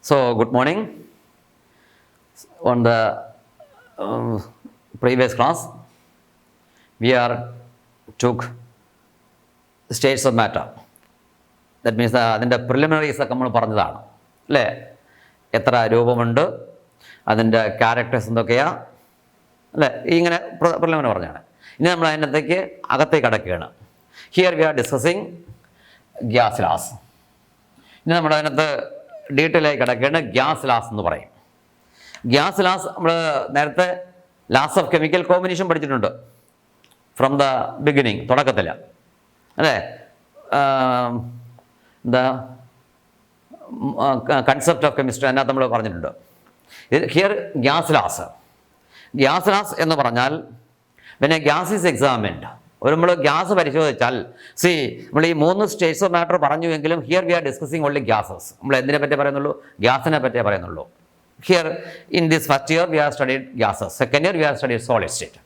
So, good morning. On the previous class, we took states of matter. That means അതിൻ്റെ preliminaries ഒക്കെ നമ്മൾ പറഞ്ഞതാണ് അല്ലേ? എത്ര രൂപമുണ്ട്, അതിൻ്റെ ക്യാരക്ടേഴ്സ് എന്തൊക്കെയാണ് അല്ലേ? ഇങ്ങനെ പ്രിലിമിനറി പറഞ്ഞാണ്. ഇനി നമ്മൾ അതിനകത്തേക്ക് അകത്തേക്ക് അടക്കുകയാണ്. Here we are discussing gas loss. ഇനി നമ്മൾ അതിനകത്ത് ഡീറ്റെയിൽ ആയി കിടക്കുകയാണ്. ഗ്യാസ് ലാസ് എന്ന് പറയും. ഗ്യാസ് ലാസ് നമ്മൾ നേരത്തെ ലാസ് ഓഫ് കെമിക്കൽ കോമ്പിനേഷൻ പഠിച്ചിട്ടുണ്ട് ഫ്രം ദ ബിഗിനിങ്, തുടക്കത്തിൽ അല്ലേ? എന്താ കൺസെപ്റ്റ് ഓഫ് കെമിസ്ട്രി അതിനകത്ത് നമ്മൾ പറഞ്ഞിട്ടുണ്ട്. ഹിയർ ഗ്യാസ് ലാസ് എന്ന് പറഞ്ഞാൽ പിന്നെ ഗ്യാസ് ഈസ് എക്സാമിൻഡ്. നമ്മൾ ഗ്യാസ് പരിശോധിച്ചാൽ നമ്മൾ ഈ 3 സ്റ്റേറ്റ്സ് ഓഫ് മാറ്റർ പറഞ്ഞുവെങ്കിലും here we are discussing only gases. നമ്മൾ എന്തിനെ പറ്റിയേ പറയുന്നുള്ളൂ? ഗ്യാസിനെ പറ്റിയേ പറയുന്നുള്ളൂ. Here in this first year we are studied gases, second year we are studied solid state.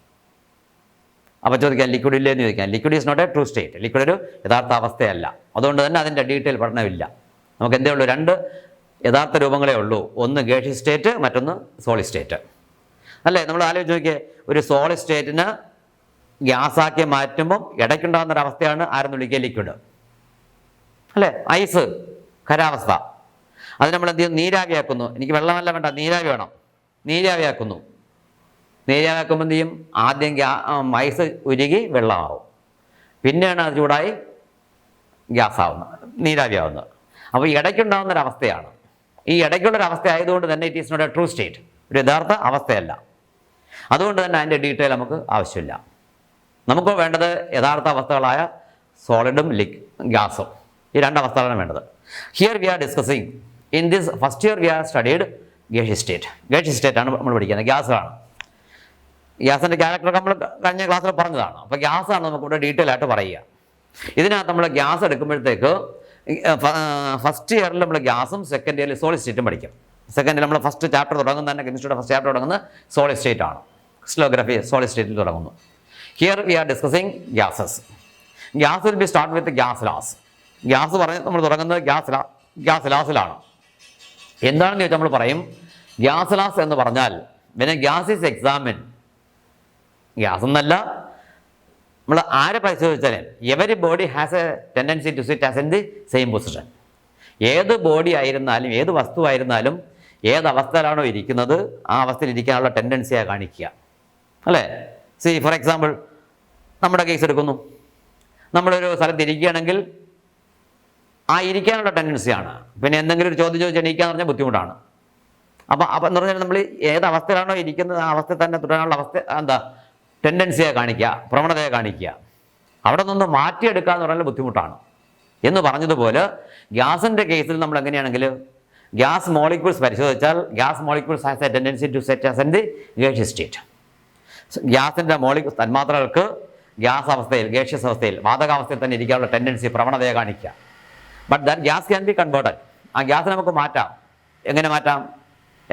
അപ്പോൾ ചോദിക്കാം ലിക്വിഡ് ഇല്ലേ എന്ന് ചോദിക്കാം. Liquid is not a true state. Liquid ഒരു യഥാർത്ഥ അവസ്ഥയല്ല. അതുകൊണ്ട് തന്നെ അതിൻ്റെ ഡീറ്റെയിൽ പഠനമില്ല. നമുക്ക് എന്തേ ഉള്ളൂ? 2 യഥാർത്ഥ രൂപങ്ങളേ ഉള്ളൂ. ഒന്ന് ഗേഷ്യസ് സ്റ്റേറ്റ്, മറ്റൊന്ന് സോളിഡ് സ്റ്റേറ്റ് അല്ലേ? നമ്മൾ ആലോചിച്ച് നോക്കിയേ, ഒരു സോളിഡ് സ്റ്റേറ്റിന് ഗ്യാസാക്കി മാറ്റുമ്പം ഇടയ്ക്കുണ്ടാകുന്നൊരവസ്ഥയാണ് ആരെന്ന് വിളിക്കുക? ലിക്വിഡ് അല്ലേ? ഐസ്, ഖരാവസ്ഥ. അത് നമ്മൾ എന്ത് ചെയ്യും? നീരാവിയാക്കുന്നു. എനിക്ക് വെള്ളമല്ല വേണ്ട, നീരാവി വേണം. നീരാവിയാക്കുന്നു. നീരാവിയാക്കുമ്പോൾ എന്ത് ചെയ്യും? ആദ്യം ഐസ് ഉരുകി വെള്ളമാവും, പിന്നെയാണ് അത് ചൂടായി ഗ്യാസാവുന്നത്, നീരാവിയാവുന്നത്. അപ്പോൾ ഇടയ്ക്കുണ്ടാകുന്നൊരവസ്ഥയാണ്. ഈ ഇടയ്ക്കുള്ളൊരവസ്ഥ ആയതുകൊണ്ട് തന്നെ it is not a true state, ഒരു യഥാർത്ഥ അവസ്ഥയല്ല. അതുകൊണ്ട് തന്നെ അതിൻ്റെ ഡീറ്റെയിൽ നമുക്ക് ആവശ്യമില്ല. നമുക്ക് വേണ്ടത് യഥാർത്ഥ അവസ്ഥകളായ സോളിഡും ഗ്യാസും, ഈ 2 അവസ്ഥകളാണ് വേണ്ടത്. Here we are discussing in this first year we are studied gaseous state. Gaseous സ്റ്റേറ്റാണ് നമ്മൾ പഠിക്കുന്നത്. ഗ്യാസാണ്. ഗ്യാസിൻ്റെ ക്യാരക്ടറൊക്കെ നമ്മൾ കഴിഞ്ഞ ക്ലാസ്സിൽ പറഞ്ഞതാണ്. അപ്പോൾ ഗ്യാസാണ് നമുക്കിവിടെ ഡീറ്റെയിൽ ആയിട്ട് പറയുക. ഇതിനകത്ത് നമ്മൾ ഗ്യാസ് എടുക്കുമ്പോഴത്തേക്ക് ഫസ്റ്റ് ഇയറിൽ നമ്മൾ ഗ്യാസും സെക്കൻഡ് ഇയറിൽ സോളിഡ് സ്റ്റേറ്റും പഠിക്കും. സെക്കൻഡ് ഇയർ നമ്മൾ ഫസ്റ്റ് ചാപ്റ്റർ തുടങ്ങുന്നത് തന്നെ, കെമിസ്ട്രിയുടെ ഫസ്റ്റ് ചാപ്റ്റർ തുടങ്ങുന്നത് സോളിഡ് സ്റ്റേറ്റ് ആണ്. ക്രിസ്റ്റലോഗ്രഫി സോളിഡ് സ്റ്റേറ്റിൽ തുടങ്ങുന്നു. Here we are discussing gases. Gas will be start with gas laws. Gas പറഞ്ഞ് നമ്മൾ തുടങ്ങുന്നത് ഗ്യാസ് ലാസിലാണ്. എന്താണെന്ന് ചോദിച്ചാൽ നമ്മൾ പറയും ഗ്യാസ് ലാസ് എന്ന് പറഞ്ഞാൽ പിന്നെ ഗ്യാസ് ഈസ് എക്സാമിൻ. ഗ്യാസ് എന്നല്ല, നമ്മൾ ആരെ പരിശോധിച്ചാലും every body has a tendency to sit as in the same position. ഏത് ബോഡി ആയിരുന്നാലും ഏത് വസ്തു ആയിരുന്നാലും ഏത് അവസ്ഥയിലാണോ ഇരിക്കുന്നത് ആ അവസ്ഥയിൽ ഇരിക്കാനുള്ള ടെൻഡൻസിയാണ് കാണിക്കുക അല്ലേ? ഫോർ എക്സാമ്പിൾ നമ്മുടെ കേസ് എടുക്കുന്നു. നമ്മളൊരു സ്ഥലത്ത് ഇരിക്കുകയാണെങ്കിൽ ആ ഇരിക്കാനുള്ള ടെൻഡൻസിയാണ്. പിന്നെ എന്തെങ്കിലും ഒരു ചോദ്യം ചോദിച്ചാൽ എണീക്കാന്ന് പറഞ്ഞാൽ ബുദ്ധിമുട്ടാണ്. അപ്പം എന്ന് പറഞ്ഞാൽ നമ്മൾ ഏത് അവസ്ഥയിലാണോ ഇരിക്കുന്നത് ആ അവസ്ഥ തന്നെ തുടരാനുള്ള അവസ്ഥ ടെൻഡൻസിയെ കാണിക്കുക, പ്രവണതയെ കാണിക്കുക. അവിടെ നിന്ന് മാറ്റിയെടുക്കുക എന്ന് പറഞ്ഞാൽ ബുദ്ധിമുട്ടാണ്. എന്ന് പറഞ്ഞതുപോലെ ഗ്യാസിൻ്റെ കേസിൽ നമ്മൾ എങ്ങനെയാണെങ്കിൽ ഗ്യാസ് മോളിക്യൂൾസ് പരിശോധിച്ചാൽ gas molecules has a tendency to set as in the gaseous state. ഗ്യാസിൻ്റെ തന്മാത്രകൾക്ക് ഗ്യാസ് അവസ്ഥയിൽ, ഗേഷ്യസ് അവസ്ഥയിൽ, വാതകാവസ്ഥയിൽ തന്നെ ഇരിക്കാനുള്ള ടെൻഡൻസി, പ്രവണതയെ കാണിക്കുക. But that gas can be converted. ആ ഗ്യാസ് നമുക്ക് മാറ്റാം. എങ്ങനെ മാറ്റാം?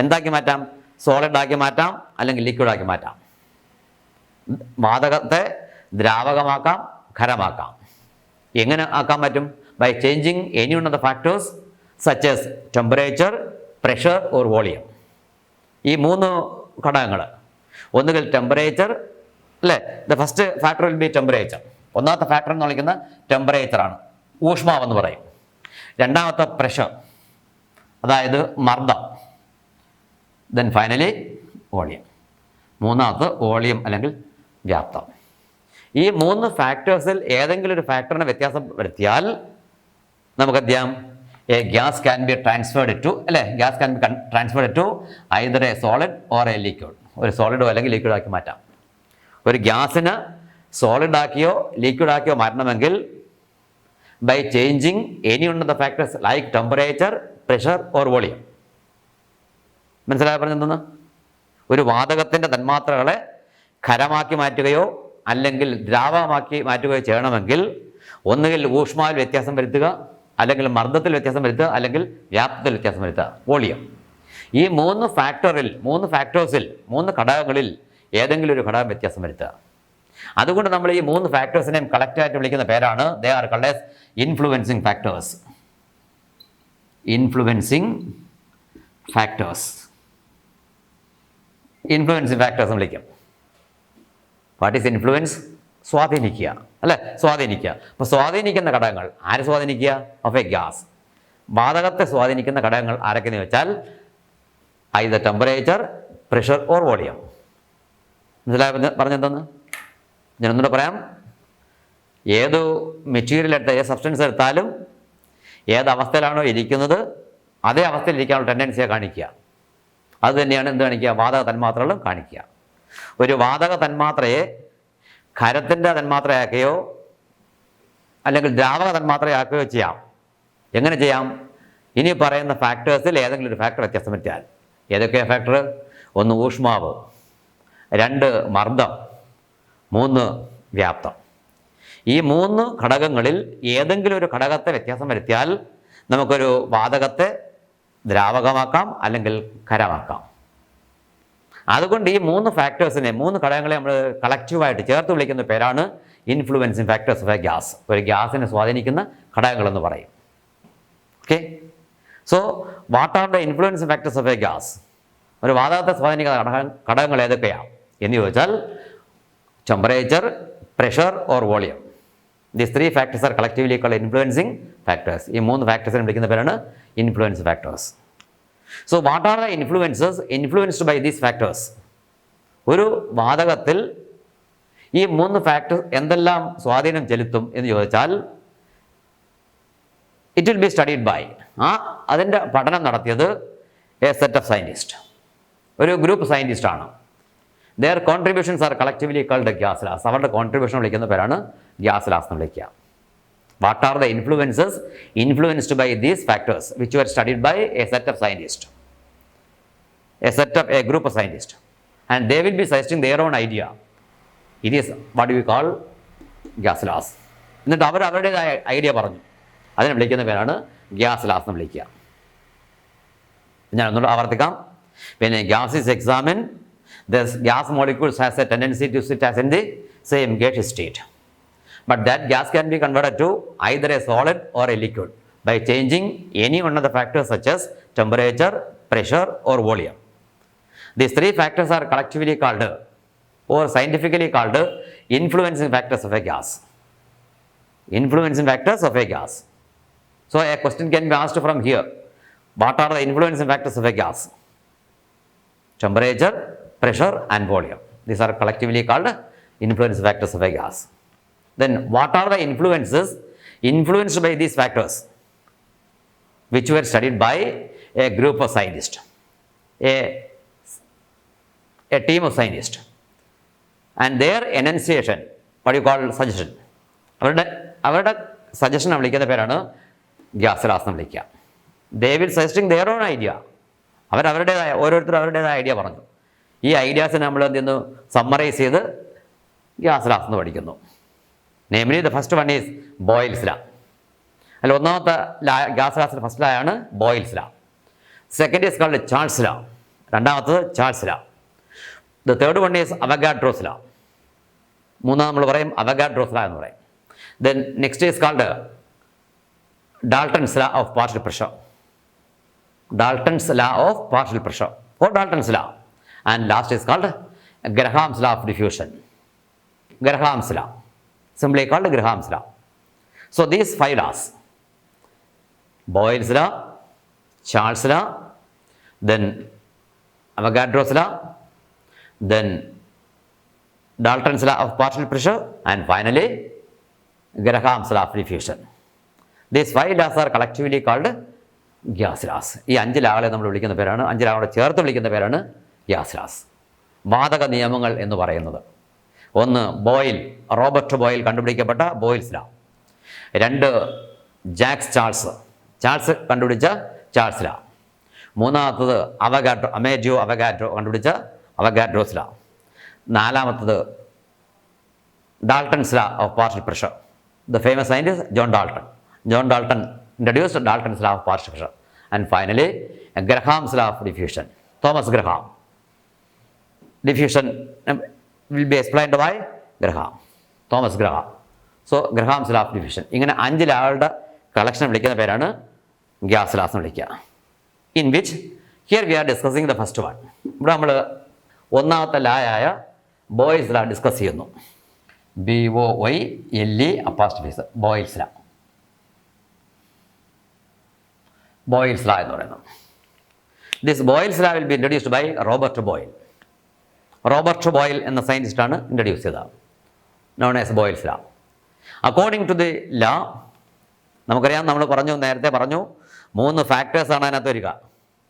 എന്താക്കി മാറ്റാം? സോളിഡാക്കി മാറ്റാം, അല്ലെങ്കിൽ ലിക്വിഡാക്കി മാറ്റാം. വാതകത്തെ ദ്രാവകമാക്കാം, ഖരമാക്കാം. എങ്ങനെ ആക്കാൻ പറ്റും? By changing any one of the factors such as temperature, pressure or volume. ഈ 3 ഘടകങ്ങൾ, ഒന്നുകിൽ ടെമ്പറേച്ചർ അല്ലേ? The first factor will be temperature. ഒന്നാമത്തെ ഫാക്ടർ എന്ന് വിളിക്കുന്ന ടെമ്പറേച്ചറാണ്, ഊഷ്മാവെന്ന് പറയും. രണ്ടാമത്തെ പ്രഷർ, അതായത് മർദ്ദം. Then finally volume. മൂന്നാമത്തെ വോളിയം അല്ലെങ്കിൽ വ്യാപ്തം. ഈ 3 ഫാക്ടേഴ്സിൽ ഏതെങ്കിലും ഒരു ഫാക്ടറിനെ വ്യത്യാസം വരുത്തിയാൽ നമുക്ക് എന്ത് a gas can be transferred to അല്ലേ? Gas can be transferred to either a solid or a liquid. ഒരു സോളിഡോ അല്ലെങ്കിൽ ലിക്വിഡാക്കി മാറ്റാം. ഒരു ഗ്യാസിന് സോളിഡാക്കിയോ ലിക്വിഡാക്കിയോ മാറ്റണമെങ്കിൽ by changing any one of the factors like temperature, pressure or volume. മനസ്സിലായി പറഞ്ഞെന്തെന്ന്? ഒരു വാതകത്തിൻ്റെ തന്മാത്രകളെ ഖരമാക്കി മാറ്റുകയോ അല്ലെങ്കിൽ ദ്രാവകമാക്കി മാറ്റുകയോ ചെയ്യണമെങ്കിൽ ഒന്നുകിൽ ഊഷ്മാവിൽ വ്യത്യാസം വരുത്തുക, അല്ലെങ്കിൽ മർദ്ദത്തിൽ വ്യത്യാസം വരുത്തുക, അല്ലെങ്കിൽ വ്യാപ്തത്തിൽ വ്യത്യാസം വരുത്തുക, വോളിയം. ഈ 3 ഫാക്ടേഴ്സിൽ 3 ഘടകങ്ങളിൽ ഏതെങ്കിലും ഒരു ഘടകം വ്യത്യാസം വരുത്തുക. അതുകൊണ്ട് നമ്മൾ ഈ 3 ഫാക്ടേഴ്സിനെയും കളക്റ്റായിട്ട് വിളിക്കുന്ന പേരാണ് they are called as influencing factors. Influencing factors, influencing factors എന്ന് വിളിക്കും. What is influence? സ്വാധീനിക്കുക, അല്ലേ? സ്വാധീനിക്കുക. അപ്പോൾ സ്വാധീനിക്കുന്ന ഘടകങ്ങൾ ആര് സ്വാധീനിക്കുക? Of a gas. വാതകത്തെ സ്വാധീനിക്കുന്ന ഘടകങ്ങൾ ആരൊക്കെയെന്ന് വെച്ചാൽ either temperature, pressure or volume. മനസ്സിലായ പറഞ്ഞെന്തെന്ന് ഞാനൊന്നുകൂടെ പറയാം. ഏത് മെറ്റീരിയൽ എടുത്താൽ, ഏത് സബ്സ്റ്റൻസ് എടുത്താലും ഏത് അവസ്ഥയിലാണോ ഇരിക്കുന്നത് അതേ അവസ്ഥയിൽ ഇരിക്കാനുള്ള ടെൻഡൻസിയെ കാണിക്കുക. അത് തന്നെയാണ് എന്ത് കാണിക്കുക? വാതക തന്മാത്രകളും കാണിക്കുക. ഒരു വാതക തന്മാത്രയെ ഖരത്തിൻ്റെ തന്മാത്രയാക്കുകയോ അല്ലെങ്കിൽ ദ്രാവക തന്മാത്രയാക്കുകയോ ചെയ്യാം. എങ്ങനെ ചെയ്യാം? ഇനി പറയുന്ന ഫാക്ടേഴ്സിൽ ഏതെങ്കിലും ഒരു ഫാക്ടർ വ്യത്യാസം പറ്റിയാൽ. ഏതൊക്കെയാണ് ഫാക്ടർ? 1 ഊഷ്മാവ്, 2 മർദ്ദം, 3 വ്യാപ്തം. ഈ 3 ഘടകങ്ങളിൽ ഏതെങ്കിലും ഒരു ഘടകത്തെ വ്യത്യാസം വരുത്തിയാൽ നമുക്കൊരു വാതകത്തെ ദ്രാവകമാക്കാം അല്ലെങ്കിൽ ഖരമാക്കാം. അതുകൊണ്ട് ഈ 3 ഫാക്ടേഴ്സിനെ, 3 ഘടകങ്ങളെ നമ്മൾ കളക്റ്റീവായിട്ട് ചേർത്ത് വിളിക്കുന്ന പേരാണ് influencing factors of a gas. ഒരു ഗ്യാസിനെ സ്വാധീനിക്കുന്ന ഘടകങ്ങളെന്ന് പറയും. Okay. So what are the influencing factors of a gas? ഒരു വാതകത്തെ സ്വാധീനിക്കുന്ന ഘടകങ്ങൾ ഏതൊക്കെയാണ് എന്ന് ചോദിച്ചാൽ temperature, pressure or volume. These 3 factors are collectively called influencing factors. ഈ 3 ഫാക്ടേഴ്സിനെ വിളിക്കുന്ന പേരാണ് influence factors. So what are the influences influenced by these factors? ഒരു വാതകത്തിൽ ഈ 3 ഫാക്ടേഴ്സ് എന്തെല്ലാം സ്വാധീനം ചെലുത്തും എന്ന് ചോദിച്ചാൽ it will be studied by, അതിൻ്റെ പഠനം നടത്തിയത് എ സെറ്റ് ഓഫ് സയൻറ്റിസ്റ്റ്, ഒരു ഗ്രൂപ്പ് സയൻറ്റിസ്റ്റ് ആണ്. Their contributions are collectively called gas laws. അവരുടെ കോൺട്രിബ്യൂഷൻ വിളിക്കുന്ന പേരാണ് ഗ്യാസ് ലാസ് എന്ന് വിളിക്കുക. What are the influences influenced by these factors which were studied by a set of scientists, a group of scientists, and they will be suggesting their own idea. It is what we call gas laws. എന്നിട്ട് അവരുടേതായ idea പറഞ്ഞു, അതിനെ വിളിക്കുന്ന പേരാണ് gas Las എന്ന് വിളിക്കുക. ഞാൻ ഒന്നുകൂടെ ആവർത്തിക്കാം. പിന്നെ gas is examine, the gas molecules has a tendency to sit as in the same gaseous state. But that gas can be converted to either a solid or a liquid by changing any one of the factors such as temperature, pressure or volume. These 3 factors are collectively called or scientifically called influencing factors of a gas. Influencing factors of a gas. So a question can be asked from here. What are the influencing factors of a gas? Temperature, pressure and volume. These are collectively called influencing factors of a gas. Then what are the influences influenced by these factors which were studied by a group of scientists, a team of scientists, and their enunciation, what you call suggestion. അവരുടെ suggestion വിളിക്കുന്ന പേരാണ് gas Las എന്ന് വിളിക്കുക. They will suggesting their own idea. അവരവരുടേതായ, ഓരോരുത്തരും അവരുടേതായ idea പറഞ്ഞു. ഈ ഐഡിയാസിനെ നമ്മൾ എന്ത് ചെയ്യുന്നു? സമ്മറൈസ് ചെയ്ത് ഗ്യാസ് ലാസ് എന്ന് പഠിക്കുന്നു. Namely, the first one is Boyle's law. അല്ല, ഒന്നാമത്തെ ഗ്യാസ് ലാസിൻ്റെ ഫസ്റ്റ് ലോ ആണ് boils law. Second is called Charles law. രണ്ടാമത്തത് Charles law. The third one is Avogadro's law. മൂന്നാം നമ്മൾ പറയും അവഗാഡ്രോസ് law എന്ന് പറയും. Then next is called Dalton's law of partial pressure. Dalton's law of partial pressure or Dalton's law. And last is called Graham's law of diffusion. Graham's law. Simply called Graham's law. So these 5 laws, Boyle's law, Charles' law, then Avogadro's law, then Dalton's law of partial pressure, and finally Graham's law of diffusion. These 5 laws are collectively called gas laws. ഈ 5 ലാകളെ നമ്മൾ വിളിക്കുന്ന പേരാണ്, 5 ലാകളെ ചേർത്ത് വിളിക്കുന്ന പേരാണ് gas Las, വാതക നിയമങ്ങൾ എന്ന് പറയുന്നത്. ഒന്ന് ബോയിൽ, റോബർട്ട് ബോയിൽ കണ്ടുപിടിക്കപ്പെട്ട ബോയിൽസ് law. 2 ജാക്സ് ചാൾസ് കണ്ടുപിടിച്ച ചാൾസ് law. മൂന്നാമത്തത് അമേജിയോ അവഗാഡ്രോ കണ്ടുപിടിച്ച അവഗാഡ്രോസ് law. നാലാമത്തത് Dalton's law of partial pressure. The famous scientist John Dalton introduced Dalton's law of partial pressure. And finally Graham's law of diffusion. Thomas Graham. Diffusion will be explained by Thomas Graham. So Graham's law of diffusion. ഇങ്ങനെ 5 ലാകളുടെ collection വിളിക്കുന്ന പേരാണ് gas Las എന്ന് വിളിക്കുക. In which here we are discussing the first one. ഇവിടെ നമ്മൾ ഒന്നാമത്തെ ലാ ആയ ബോയിൽസ് ലാ ഡിസ്കസ് ചെയ്യുന്നു. BOYLE ബോയിൽസ് ലാ. ബോയിൽസ് ലാ എന്ന് പറയുന്നത്. This Boyle's law will be introduced by Robert Boyle. Robert Boyle എന്ന സയൻറ്റിസ്റ്റാണ് ഇൻട്രൊഡ്യൂസ് ചെയ്തത്, known as Boyle's law. According to the law, നമുക്കറിയാം, നമ്മൾ നേരത്തെ പറഞ്ഞു 3 ഫാക്ടേഴ്സാണ് അതിനകത്ത് വരിക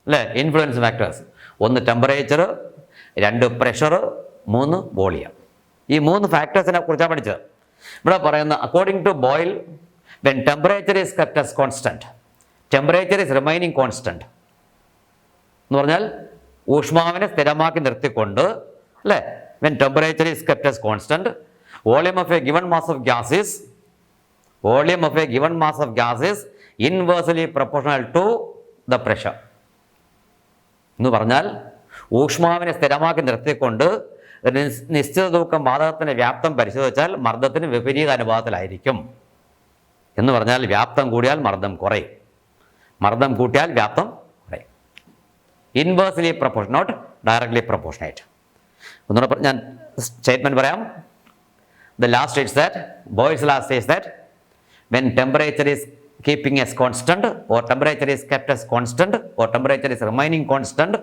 അല്ലേ, influence factors. 1 temperature, 2 pressure, 3 volume. ഈ 3 ഫാക്ടേഴ്സിനെ കുറിച്ചാണ് പഠിച്ചത്. ഇവിടെ പറയുന്ന according to Boyle, when temperature is kept as constant, temperature is remaining constant എന്ന് പറഞ്ഞാൽ ഊഷ്മാവിനെ സ്ഥിരമാക്കി നിർത്തിക്കൊണ്ട് അല്ലേ, when temperature is kept as constant, volume of a given mass of gas is inversely proportional to the pressure എന്ന് പറഞ്ഞാൽ ഊഷ്മാവിനെ സ്ഥിരമാക്കി നിർത്തിക്കൊണ്ട് നിശ്ചിത തൂക്കം വാതകത്തിൻ്റെ വ്യാപ്തം പരിശോധിച്ചാൽ മർദ്ദത്തിന് വിപരീത അനുപാതത്തിലായിരിക്കും. എന്ന് പറഞ്ഞാൽ വ്യാപ്തം കൂടിയാൽ മർദ്ദം കുറയും, മർദ്ദം കൂട്ടിയാൽ വ്യാപ്തം കുറയും. Inversely proportion, not directly proportionate. ഒന്നുകൂടെ ഞാൻ സ്റ്റേറ്റ്മെൻറ്റ് പറയാം. The last states that, Boyle's law says that when temperature is keeping as constant, or temperature is kept as constant, or temperature is remaining constant,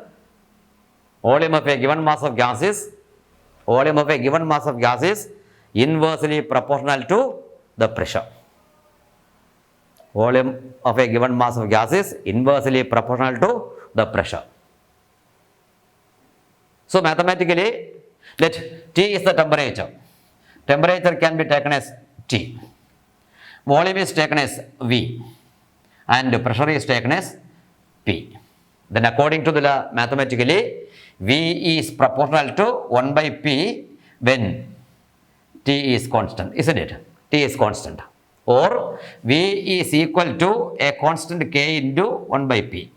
volume of a given mass of gas is inversely proportional to the pressure. Volume of a given mass of gas is inversely proportional to the pressure. So mathematically, let T is the temperature. Temperature can be taken as T. Volume is taken as V. And pressure is taken as P. Then according to the law, mathematically, V is proportional to 1 by P when T is constant, isn't it? T is constant. Or V is equal to a constant K into 1 by P.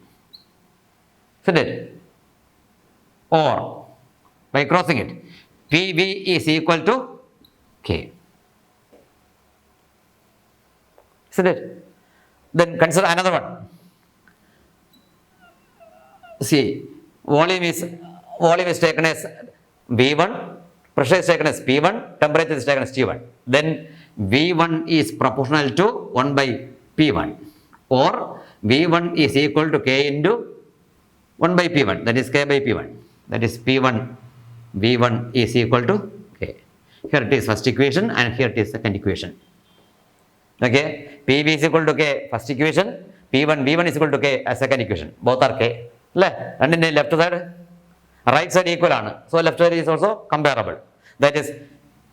Isn't it? Or by crossing it, PV is equal to K. Isn't it? Then consider another one. See, volume is taken as V1, pressure is taken as P1, temperature is taken as T1. Then V1 is proportional to 1 by P1, or V1 is equal to K into 1 by P1, that is K by P1. That is P1, V1 is equal to K. Here it is first equation and here it is second equation. Okay, PV is equal to K first equation, V1 is equal to K as second equation. Both are K. And in the left side, right side equal ആണ്. So left side is also comparable. That is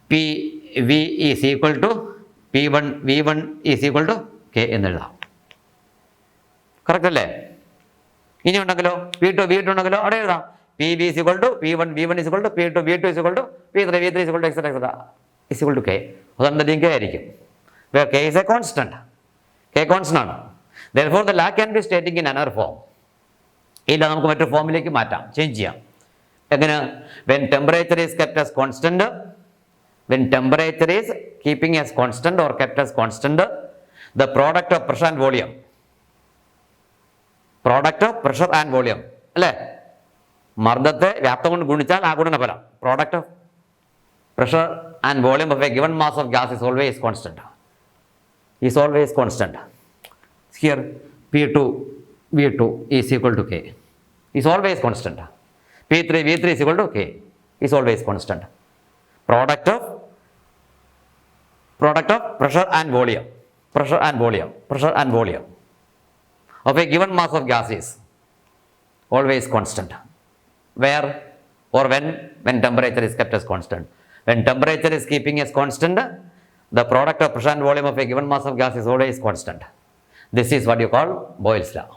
PV is equal to P1, V1 is equal to K എന്ന് എഴുതാം. Correct അല്ലേ? ഇനി ഉണ്ടെങ്കിലോ V2 ഉണ്ടെങ്കിലോ അവിടെ എഴുതാം. PV is equal to P1, V1 is equal to P2 is equal to P3 is equal to etc. is equal to K. അതെന്തായാലും K ആയിരിക്കും. Where K is a constant. K constant ആണ്. Therefore the law can be stating in another form. ഇല്ല, നമുക്ക് മറ്റൊരു ഫോമിലേക്ക് മാറ്റാം, change ചെയ്യാം. എങ്ങനെ? When temperature is kept as constant, when temperature is keeping as constant or kept as constant, the product of pressure and volume, അല്ലേ, മർദ്ദത്തെ വ്യാപ്തം കൊണ്ട് ഗുണിച്ചാൽ ആ ഗുണനഫലം, product of pressure and volume of a given mass of gas is always constant. Here P2 V2 is equal to K is always constant. P3 V3 is equal to K is always constant. Product of pressure and volume of a given mass of gas is always constant. Where or when temperature is kept as constant. When temperature is keeping as constant, the product of pressure and volume of a given mass of gas is always constant. This is what you call Boyle's law.